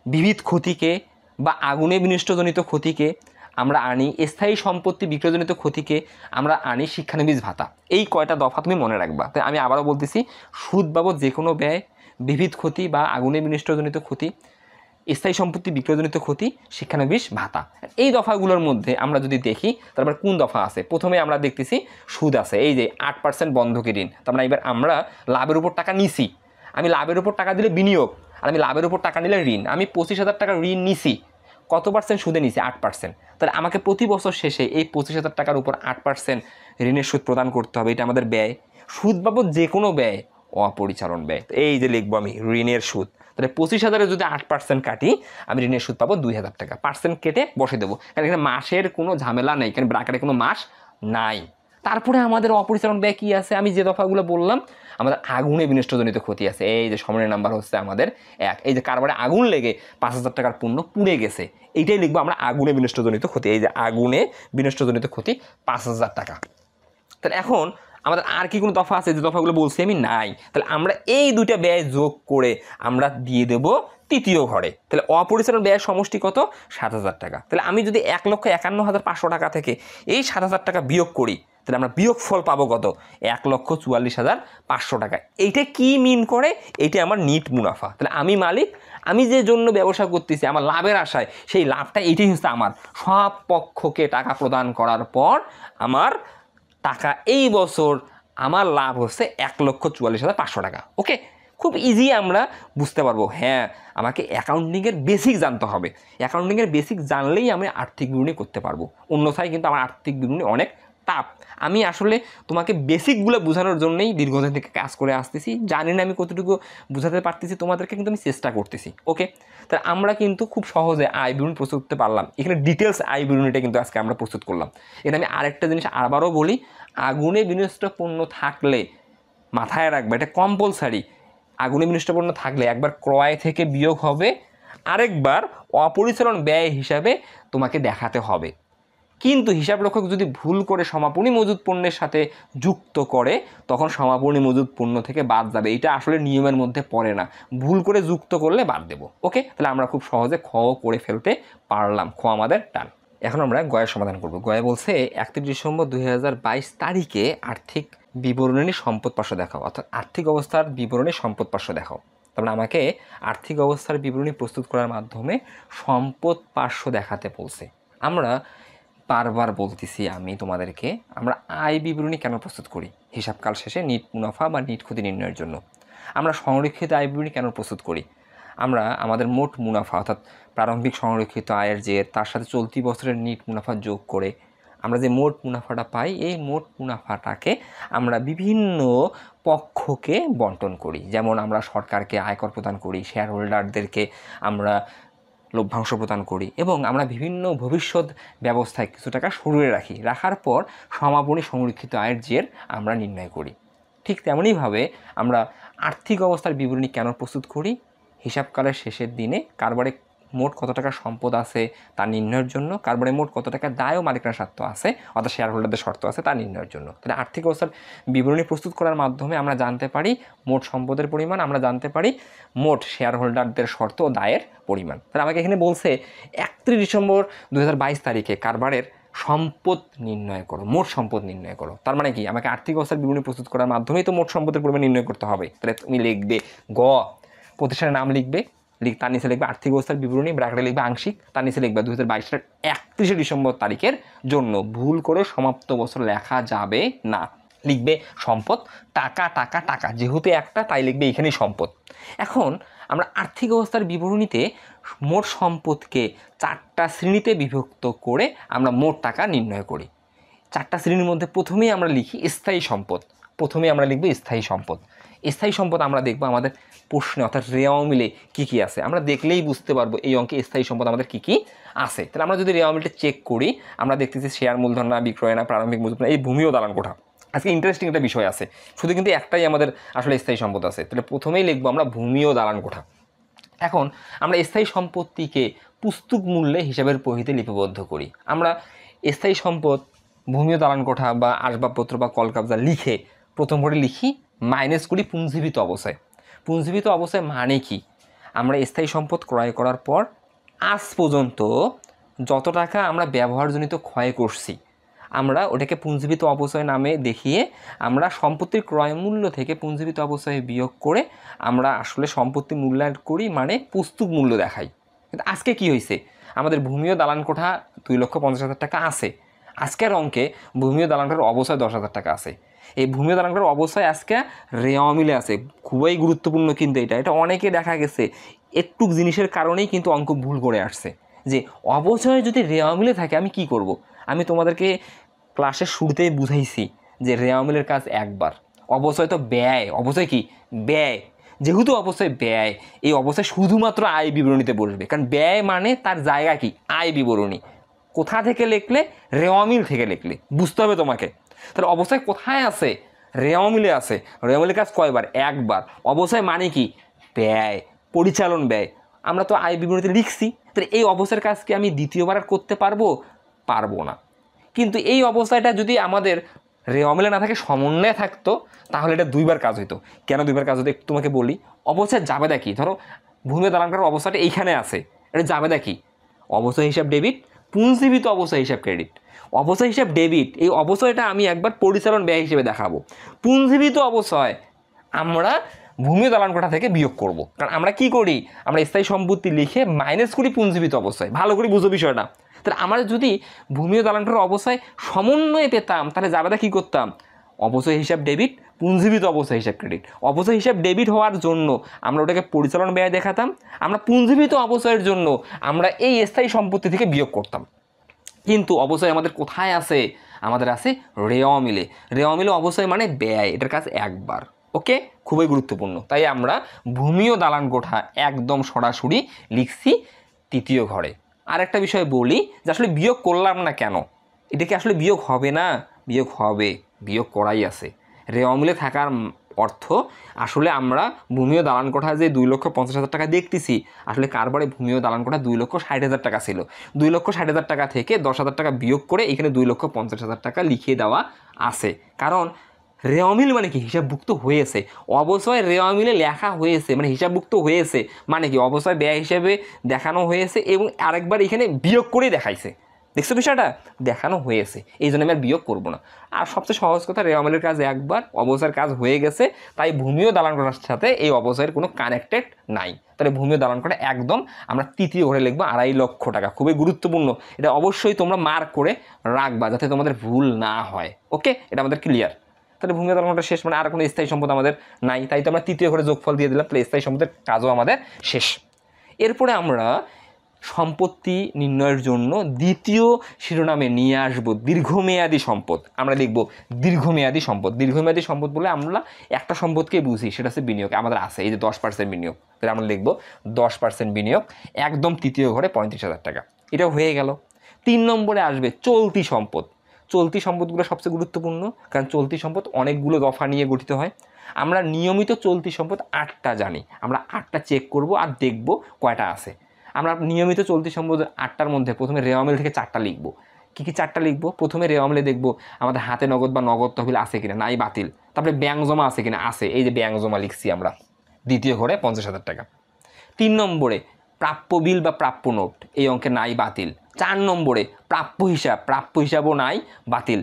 বিবিধ ক্ষতিকে বা আগুনে বিনষ্টজনিত ক্ষতিকে, আমরা আনি স্থায়ী সম্পত্তি বিক্রয়জনিত ক্ষতিকে, আমরা আনি শিক্ষানবিশ ভাতা। এই কয়টা দফা তুমি মনে রাখবা। তাই আমি আবারও বলতেছি, সুদ বাবদ যে কোনো ব্যয়, বিবিধ ক্ষতি বা আগুনে বিনষ্টজনিত ক্ষতি, স্থায়ী সম্পত্তি বিক্রয়জনিত ক্ষতি, শিক্ষানবিশ ভাতা। এই দফাগুলোর মধ্যে আমরা যদি দেখি, তারপর কোন দফা আছে? প্রথমে আমরা দেখতেছি সুদ আছে, এই যে 8% বন্ধকি ঋণ। তার মানে এবার আমরা লাভের উপর টাকা নিছি, আমি লাভের উপর টাকা দিলে বিনিয়োগ, আর আমি লাভের উপর টাকা নিলে ঋণ। আমি 25,000 টাকা ঋণ নিছি, কত পার্সেন্ট সুদে নিছি? 8%। তাহলে আমাকে প্রতি বছর শেষে এই 25,000 টাকার উপর 8% ঋণের সুদ প্রদান করতে হবে। এটা আমাদের ব্যয়। সুদ বাবদ যে কোনো ব্যয় অপরিচালন ব্যয়। এই যে লিখবো আমি ঋণের সুদ। তাহলে 25,000-এ যদি 8% কাটি, আমি ঋণের সুদ পাবো 2,000 টাকা। পার্সেন্ট কেটে বসে দেবো, কারণ এখানে মাসের কোনো ঝামেলা নেই, কারণ ব্র্যাকেটে কোনো মাস নাই। তারপরে আমাদের অপরিচালন ব্যয় কী আছে? আমি যে দফাগুলো বললাম, আমাদের আগুনে বিনষ্টজনিত ক্ষতি আছে। এই যে সমনের নাম্বার হচ্ছে আমাদের 1। এই যে কারবারে আগুন লেগে 5,000 টাকার পণ্য পুড়ে গেছে, এইটাই লিখবো আমরা আগুনে বিনষ্টজনিত ক্ষতি। এই যে আগুনে বিনষ্টজনিত ক্ষতি 5,000 টাকা। তাহলে এখন আমাদের আর কি কোনো দফা আছে? যে দফাগুলো বলছি আমি নাই। তাহলে আমরা এই দুইটা ব্যয় যোগ করে আমরা দিয়ে দেব তৃতীয় ঘরে। তাহলে অপরিচালন ব্যয়ের সমষ্টি কত? 7,000 টাকা। তাহলে আমি যদি 1,51,500 টাকা থেকে এই 7,000 টাকা বিয়োগ করি, তাহলে আমরা বিয়োগ ফল পাবো কত? 1,44,500 টাকা। এইটা কি মিন করে? এইটা আমার নিট মুনাফা। তাহলে আমি মালিক, আমি যে জন্য ব্যবসা করতেছি আমার লাভের আশায়, সেই লাভটা এটাই হচ্ছে আমার। সব পক্ষকে টাকা প্রদান করার পর আমার টাকা এই বছর আমার লাভ হচ্ছে 1,44,500 টাকা। ওকে, খুব ইজি আমরা বুঝতে পারবো। হ্যাঁ, আমাকে অ্যাকাউন্টিংয়ের বেসিক জানতে হবে। অ্যাকাউন্টিংয়ের বেসিক জানলেই আমি আর্থিক বিবরণী করতে পারবো, অন্যথায় কিন্তু আমার আর্থিক বিবরণী অনেক টাফ। আমি আসলে তোমাকে বেসিকগুলো বোঝানোর জন্যই দীর্ঘদিন থেকে কাজ করে আসতেছি। জানি না আমি কতটুকু বোঝাতে পারতেছি তোমাদেরকে, কিন্তু আমি চেষ্টা করতেছি। ওকে, তাহলে আমরা কিন্তু খুব সহজে আয় বিবরণী প্রস্তুত করতে পারলাম। এখানে ডিটেলস আয় বিবরণীটা কিন্তু আজকে আমরা প্রস্তুত করলাম। এখানে আমি আরেকটা জিনিস আবারও বলি, আগুনে বিনষ্ট পণ্য থাকলে মাথায় রাখবে, এটা কম্পালসারি। আগুনে বিনষ্ট পণ্য থাকলে একবার ক্রয় থেকে বিয়োগ হবে, আরেকবার অপরিচালন ব্যয় হিসাবে তোমাকে দেখাতে হবে। কিন্তু হিসাবরক্ষক যদি ভুল করে সমাপনী মজুদ পণ্যের সাথে যুক্ত করে তখন সমাপনী মজুদ পণ্য থেকে বাদ যাবে। এটা আসলে নিয়মের মধ্যে পড়ে না, ভুল করে যুক্ত করলে বাদ দেবো। ওকে, তাহলে আমরা খুব সহজে খ করে ফেলতে পারলাম। খ আমাদের ডান। এখন আমরা গয়ের সমাধান করব। গয়ে বলছে 31 ডিসেম্বর 2022 তারিখে আর্থিক বিবরণী সম্পদ পার্শ্ব দেখাও, অর্থাৎ আর্থিক অবস্থার বিবরণী সম্পদ পার্শ্ব দেখাও। তারপরে আমাকে আর্থিক অবস্থার বিবরণী প্রস্তুত করার মাধ্যমে সম্পদ পার্শ্ব দেখাতে বলছে। আমরা বারবার বলতেছি আমি তোমাদেরকে, আমরা আয় বিবরণী কেন প্রস্তুত করি? হিসাবকাল শেষে নিট মুনাফা বা নিট ক্ষতি নির্ণয়ের জন্য। আমরা সংরক্ষিত আয় বিবরণী কেন প্রস্তুত করি? আমরা আমাদের মোট মুনাফা অর্থাৎ প্রারম্ভিক সংরক্ষিত আয়ের যে তার সাথে চলতি বছরের নিট মুনাফা যোগ করে আমরা যে মোট মুনাফাটা পাই, এই মোট মুনাফাটাকে আমরা বিভিন্ন পক্ষকে বন্টন করি। যেমন আমরা সরকারকে আয়কর প্রদান করি, শেয়ার হোল্ডারদেরকে আমরা লভ্যাংশ প্রদান করি, এবং আমরা বিভিন্ন ভবিষ্যৎ ব্যবস্থায় কিছু টাকা সরিয়ে রাখি। রাখার পর সমাপনী সংরক্ষিত আয়ের জের আমরা নির্ণয় করি। ঠিক তেমনইভাবে আমরা আর্থিক অবস্থার বিবরণী কেন প্রস্তুত করি? হিসাবকালের শেষের দিনে কারবারে মোট কত টাকা সম্পদ আছে তা নির্ণয়ের জন্য, কারবারে মোট কত টাকা দায় ও মালিকানা স্বার্থ আছে অর্থাৎ শেয়ার হোল্ডারদের শর্ত আছে তা নির্ণয়ের জন্য। তাহলে আর্থিক অবস্থার বিবরণী প্রস্তুত করার মাধ্যমে আমরা জানতে পারি মোট সম্পদের পরিমাণ, আমরা জানতে পারি মোট শেয়ার হোল্ডারদের শর্ত ও দায়ের পরিমাণ। তাহলে আমাকে এখানে বলছে 31 ডিসেম্বর 2022 তারিখে কারবারের সম্পদ নির্ণয় করো, মোট সম্পদ নির্ণয় করো। তার মানে কি, আমাকে আর্থিক অবস্থার বিবরণী প্রস্তুত করার মাধ্যমেই তো মোট সম্পদের পরিমাণ নির্ণয় করতে হবে। তাহলে তুমি লিখবে গ, প্রতিষ্ঠানের নাম লিখবে, তার নিচে লিখবে আর্থিক অবস্থার বিবরণী, ব্র্যাকেটে লিখবে আংশিক, তার নিচে লিখবে 2022 সালের 31 ডিসেম্বর তারিখের জন্য। ভুল করে সমাপ্ত বছর লেখা যাবে না। লিখবে সম্পদ, টাকা টাকা টাকা, যেহেতু একটা তাই লিখবে এখানেই সম্পদ। এখন আমরা আর্থিক অবস্থার বিবরণীতে মোট সম্পদকে 4টা শ্রেণীতে বিভক্ত করে আমরা মোট টাকা নির্ণয় করি। 4টা শ্রেণীর মধ্যে প্রথমেই আমরা লিখি স্থায়ী সম্পদ। প্রথমে আমরা লিখব স্থায়ী সম্পদ। স্থায়ী সম্পদ আমরা দেখব আমাদের প্রশ্নে অর্থাৎ রেওয়া মিলে কী কী আছে, আমরা দেখলেই বুঝতে পারবো এই অঙ্কে স্থায়ী সম্পদ আমাদের কী কী আছে। তাহলে আমরা যদি রেওয়া মিলটা চেক করি, আমরা দেখতেছি শেয়ার মূলধন না, বিক্রয় না, প্রারম্ভিক মজুদ না, এই ভূমি ও দালান কোঠা। আজকে ইন্টারেস্টিং একটা বিষয় আছে, শুধু কিন্তু একটাই আমাদের আসলে স্থায়ী সম্পদ আছে। তাহলে প্রথমেই লিখবো আমরা ভূমি ও দালান কোঠা। এখন আমরা স্থায়ী সম্পত্তিকে পুস্তক মূল্যে হিসাবের বহিতে লিপিবদ্ধ করি। আমরা স্থায়ী সম্পদ ভূমি ও দালান কোঠা বা আসবাবপত্র বা কলকাবজা লিখে প্রথম করে লিখি মাইনাস করি পুঞ্জীবিত অবস্থায়। পুঞ্জীবিত অবস্থায় মানে কি, আমরা স্থায়ী সম্পদ ক্রয় করার পর আজ পর্যন্ত যত টাকা আমরা ব্যবহারজনিত ক্ষয় করছি আমরা ওটাকে পুঞ্জীবিত অবচয় নামে দেখিয়ে আমরা সম্পত্তির ক্রয় মূল্য থেকে পুঞ্জীবিত অবচয়ে বিয়োগ করে আমরা আসলে সম্পত্তি মূল্যায়ন করি, মানে পুস্তক মূল্য দেখাই। কিন্তু আজকে কি হয়েছে, আমাদের ভূমি ও দালান কোঠা 2,50,000 টাকা আছে, আজকের অঙ্কে ভূমি ও দালান কোঠার অবচয় 10,000 টাকা আছে। এই ভূমি ও দালান কোঠার অবচয় আজকে রেওয়া মিলে আছে, খুবই গুরুত্বপূর্ণ কিন্তু এটা অনেকে দেখা গেছে একটু জিনিসের কারণেই কিন্তু অঙ্ক ভুল করে আসছে। যে অবচয় যদি রেওয়া মিলে থাকে আমি কি করব, আমি তোমাদেরকে ক্লাসের শুরুতেই বুঝাইছি যে রেওয়া মিলের কাজ একবার, অবচয় তো ব্যয়, অবচয় কি ব্যয়, যেহেতু অবচয় ব্যয়, এই অবচয় শুধুমাত্র আয় বিবরণীতে বসবে, কারণ ব্যয় মানে তার জায়গা কি আয় বিবরণী। কোথা থেকে লিখলে, রেওয়া মিল থেকে লিখলে, বুঝতে হবে তোমাকে। তাহলে অবচয় কোথায় আছে, রেওয়া মিলে আছে। রেওয়া মিলের কাজ কয়বার, একবার। অবচয় মানে কি ব্যয়, পরিচালন ব্যয়, আমরা তো আয় বিবরণীতে লিখছি। তাহলে এই অবচয়ের কাজ কি আমি দ্বিতীয়বার করতে পারবো না। কিন্তু এই অবস্থাটা যদি আমাদের রেওয়া মিলে না থাকে, সমন্বয়ে থাকতো, তাহলে এটা 2বার কাজ হইতো। কেন 2বার কাজ হতো একটু তোমাকে বলি। অবচয় যাবে দেখি, ধরো ভূমি দালান করার অবস্থাটা এইখানে আছে, এটা যাবে দেখি অবচয় হিসাব ডেবিট, পুঞ্জীবিত অবচয় হিসাব ক্রেডিট। অবচয় হিসাব ডেবিট, এই অবচয়টা আমি একবার পরিচালন ব্যয় হিসেবে দেখাবো। পুঞ্জীবিত অবচয় আমরা ভূমি দালান কোঠা থেকে বিয়োগ করব, কারণ আমরা কি করি, আমরা স্থায়ী সম্পত্তি লিখে মাইনাস করি পুঞ্জীবিত অবস্থায়। ভালো করে বুঝো বিষয়টা। তাহলে আমরা যদি ভূমি ও দালান কোঠার অবস্থায় সমন্বয়ে পেতাম, তাহলে যাবেদা কী করতাম, অবচয় হিসাব ডেবিট, পুঞ্জীবিত অবচয় হিসাব ক্রেডিট। অবচয় হিসাব ডেবিট হওয়ার জন্য আমরা ওটাকে পরিচালন ব্যয় দেখাতাম, আমরা পুঞ্জীবিত অবচয়ের জন্য আমরা এই স্থায়ী সম্পত্তি থেকে বিয়োগ করতাম। কিন্তু অবচয় আমাদের কোথায় আছে, আমাদের আছে রেওয়া মিলে। রেওয়া মিলে অবচয় মানে ব্যয়, এটার কাজ একবার। ওকে, খুবই গুরুত্বপূর্ণ। তাই আমরা ভূমি ও দালান কোঠা একদম সরাসরি লিখছি 3য় ঘরে। আর একটা বিষয় বলি যে আসলে বিয়োগ করলাম না কেন, এটা কি আসলে বিয়োগ হবে না, বিয়োগ হবে, বিয়োগ করাই আছে। রেওয়া মিলে থাকার অর্থ আসলে আমরা ভূমি ও দালান কোঠা যে 2,50,000 টাকা দেখতেছি, আসলে কারবারে ভূমি ও দালান কোঠা 2,60,000 টাকা ছিল। 2,60,000 টাকা থেকে 10,000 টাকা বিয়োগ করে এখানে 2,50,000 টাকা লিখিয়ে দেওয়া আছে। কারণ রেওয়ামিল মানে কি হিসাবভুক্ত হয়েছে, অবশ্যই রেওয়ামিলে লেখা হয়েছে মানে হিসাবভুক্ত হয়েছে, মানে কি অবশ্যই ব্যয় হিসেবে দেখানো হয়েছে এবং আরেকবার এখানে বিয়োগ করেই দেখাইছে। দেখছো বিষয়টা দেখানো হয়েছে, এই জন্য আমি আর বিয়োগ করবো না। আর সবচেয়ে সহজ কথা, রেওয়ামিলের কাজ একবার, অবসরের কাজ হয়ে গেছে, তাই ভূমি ও দালান কোঠার সাথে এই অবসরের কোনো কানেক্টেড নাই। তাহলে ভূমি ও দালান কোঠা একদম আমরা তৃতীয় ঘরে লিখবো 2.5 লক্ষ টাকা। খুবই গুরুত্বপূর্ণ, এটা অবশ্যই তোমরা মার্ক করে রাখবা যাতে তোমাদের ভুল না হয়। ওকে, এটা আমাদের ক্লিয়ার। তাহলে ভূমি ও দালান কোঠা শেষ, মানে আর কোনো স্থায়ী সম্পদ আমাদের নাই, তাই তো আমরা তৃতীয় ঘরে যোগফল দিয়ে দিলাম। তাহলে স্থায়ী সম্পদের কাজও আমাদের শেষ। এরপরে আমরা সম্পত্তি নির্ণয়ের জন্য দ্বিতীয় শিরোনামে নিয়ে আসব দীর্ঘমেয়াদী সম্পদ। আমরা লিখব দীর্ঘমেয়াদী সম্পদ। দীর্ঘমেয়াদী সম্পদ বলে আমরা একটা সম্পদকে বুঝি, সেটা হচ্ছে বিনিয়োগ। আমাদের আছে এই যে 10% বিনিয়োগ, তাহলে আমরা লিখব 10% বিনিয়োগ, একদম তৃতীয় ঘরে 35,000 টাকা। এটাও হয়ে গেল। 3 নম্বরে আসবে চলতি সম্পদ। চলতি সম্পদগুলো সবচেয়ে গুরুত্বপূর্ণ, কারণ চলতি সম্পদ অনেকগুলো দফা নিয়ে গঠিত হয়। আমরা নিয়মিত চলতি সম্পদ 8টা জানি, আমরা 8টা চেক করব আর দেখব কয়টা আছে। আমরা নিয়মিত চলতি সম্পদ 8টার মধ্যে প্রথমে রেওয়ামিল থেকে 4টা লিখব। কী কী 4টা লিখব? প্রথমে রেওয়ামিলে দেখব আমাদের হাতে নগদ বা নগদ তহবিল আছে কিনা, নাই বাতিল। তারপরে ব্যাংক জমা আছে কিনা, আছে, এই যে ব্যাংক জমা লিখছি আমরা দ্বিতীয় ঘরে 50,000 টাকা। 3 নম্বরে প্রাপ্য বিল বা প্রাপ্য নোট, এই অঙ্কে নাই বাতিল। 4 নম্বরে প্রাপ্য হিসাবও নাই বাতিল।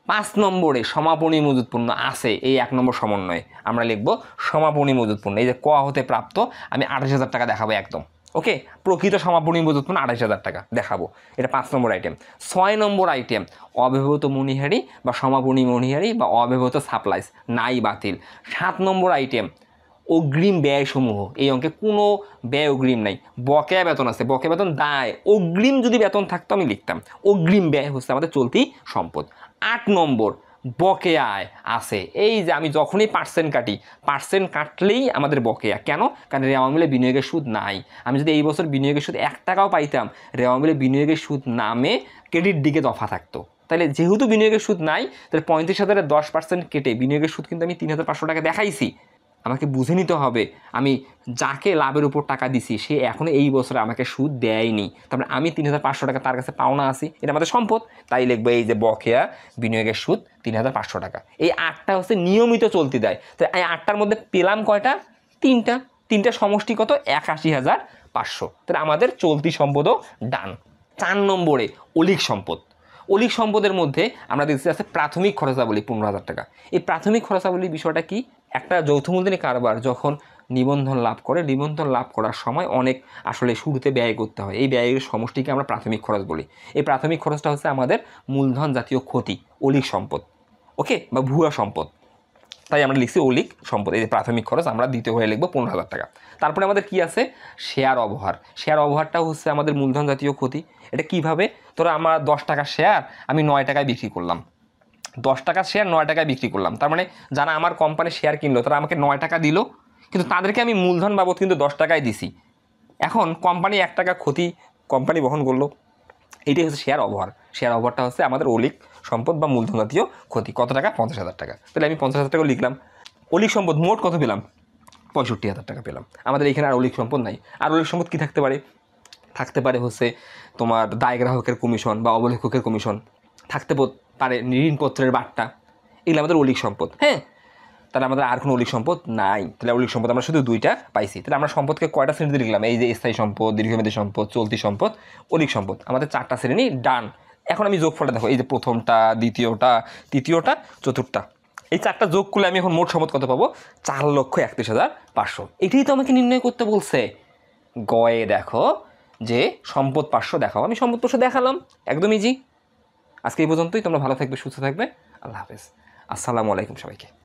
5 নম্বরে সমাপনী মজুদ পণ্য আছে, এই 1 নম্বর সমন্বয়ে আমরা লিখব সমাপনী মজুদ পণ্য। এই যে ক হতে প্রাপ্ত আমি 28,000 টাকা দেখাবো একদম। ওকে, প্রকৃত সমাপনী মজুদ পণ্য 28,000 টাকা দেখাবো, এটা 5 নম্বর আইটেম। 6 নম্বর আইটেম অব্যবহৃত মণিহারি বা সমাপনী মণিহারি বা অব্যবহৃত সাপ্লাইস, নাই বাতিল। 7 নম্বর আইটেম অগ্রিম ব্যয়সমূহ, এই অঙ্কে কোনো ব্যয় অগ্রিম নাই। বকেয়া বেতন আছে, বকেয়া বেতন দায়, অগ্রিম যদি বেতন থাকতো আমি লিখতাম। অগ্রিম ব্যয় হচ্ছে আমাদের চলতি সম্পদ। 8 নম্বর বকেয়া আয় আছে, এই যে আমি যখনই পার্সেন্ট কাটি, পার্সেন্ট কাটলেই আমাদের বকেয়া। কেন? কারণ রেওয়ামিলে বিনিয়োগের সুদ নাই। আমি যদি এই বছর বিনিয়োগের সুদ 1 টাকাও পাইতাম, রেওয়ামিলে বিনিয়োগের সুদ নামে ক্রেডিট দিকে দফা থাকতো। তাহলে যেহেতু বিনিয়োগের সুদ নাই, তাহলে 35,000-এর 10% কেটে বিনিয়োগের সুদ কিন্তু আমি 3,500 টাকা দেখাইছি। আমাকে বুঝে নিতে হবে আমি যাকে লাভের উপর টাকা দিছি সে এখনও এই বছরে আমাকে সুদ দেয়নি, তারপরে আমি 3,500 টাকা তার কাছে পাওনা আছি, এটা আমাদের সম্পদ। তাই লিখবো এই যে বকেয়া বিনিয়োগের সুদ 3,500 টাকা। এই 8টা হচ্ছে নিয়মিত চলতি দেয়। তো এই 8টার মধ্যে পেলাম কয়টা? 3টা সমষ্টি কত? 81,500। তাহলে আমাদের চলতি সম্পদও ডান। 4 নম্বরে অলিক সম্পদ। অলিক সম্পদের মধ্যে আমরা দেখছি আছে প্রাথমিক খরচাবলী 15,000 টাকা। এই প্রাথমিক খরচাবলীর বিষয়টা কি? একটা যৌথ মূলধনী কারবার যখন নিবন্ধন লাভ করে, নিবন্ধন লাভ করার সময় অনেক আসলে শুরুতে ব্যয় করতে হয়, এই ব্যয়ের সমষ্টিকে আমরা প্রাথমিক খরচ বলি। এই প্রাথমিক খরচটা হচ্ছে আমাদের মূলধন জাতীয় ক্ষতি, অলিক সম্পদ, ওকে, বা ভুয়া সম্পদ। তাই আমরা লিখছি অলিক সম্পদ। এই যে প্রাথমিক খরচ আমরা দ্বিতীয় ঘরে লিখবো 15,000 টাকা। তারপরে আমাদের কি আছে? শেয়ার অবহার। শেয়ার অবহারটাও হচ্ছে আমাদের মূলধন জাতীয় ক্ষতি। এটা কিভাবে? তোরা আমার 10 টাকার শেয়ার আমি 9 টাকায় বিক্রি করলাম, 10 টাকার শেয়ার 9 টাকায় বিক্রি করলাম, তার মানে যারা আমার কোম্পানির শেয়ার কিনলো তারা আমাকে 9 টাকা দিল, কিন্তু তাদেরকে আমি মূলধন বাবদ কিন্তু 10 টাকায় দিছি। এখন কোম্পানি 1 টাকা ক্ষতি কোম্পানি বহন করলো, এটাই হচ্ছে শেয়ার অবহার। শেয়ার অবহারটা হচ্ছে আমাদের অলিক সম্পদ বা মূলধন জাতীয় ক্ষতি। কত টাকা? 50,000 টাকা। তাহলে আমি 50,000 টাকা লিখলাম। অলিক সম্পদ মোট কত পেলাম? 65,000 টাকা পেলাম। আমাদের এখানে আর অলিক সম্পদ নাই। আর অলিক সম্পদ কী থাকতে পারে? থাকতে পারে হচ্ছে তোমার দায় গ্রাহকের কমিশন বা অবলেখকের কমিশন, থাকতে পারে ঋণপত্রের বাট্টা, এগুলো আমাদের অলিক সম্পদ। হ্যাঁ, তাহলে আমাদের আর কোনো অলিক সম্পদ নাই। তাহলে অলিক সম্পদ আমরা শুধু 2টা পাইছি। তাহলে আমরা সম্পদকে কয়টা শ্রেণীতে লিখলাম? এই যে স্থায়ী সম্পদ, দীর্ঘমেয়াদী সম্পদ, চলতি সম্পদ, অলিক সম্পদ, আমাদের 4টা শ্রেণী ডান। এখন আমি যোগফলটা দেখো, এই যে প্রথমটা, দ্বিতীয়টা, তৃতীয়টা, চতুর্থটা, এই 4টা যোগ করলে আমি এখন মোট সম্পদ কত পাবো? 4,31,500। এটাই তো আমাকে নির্ণয় করতে বলছে। গয়ে দেখো যে সম্পদ 500 দেখাও, আমি সম্পদ 500 দেখালাম, একদম ইজি। আজকে এই পর্যন্তই। তোমরা ভালো থাকবে, সুস্থ থাকবে। আল্লাহ হাফেজ, আসসালামু আলাইকুম সবাইকে।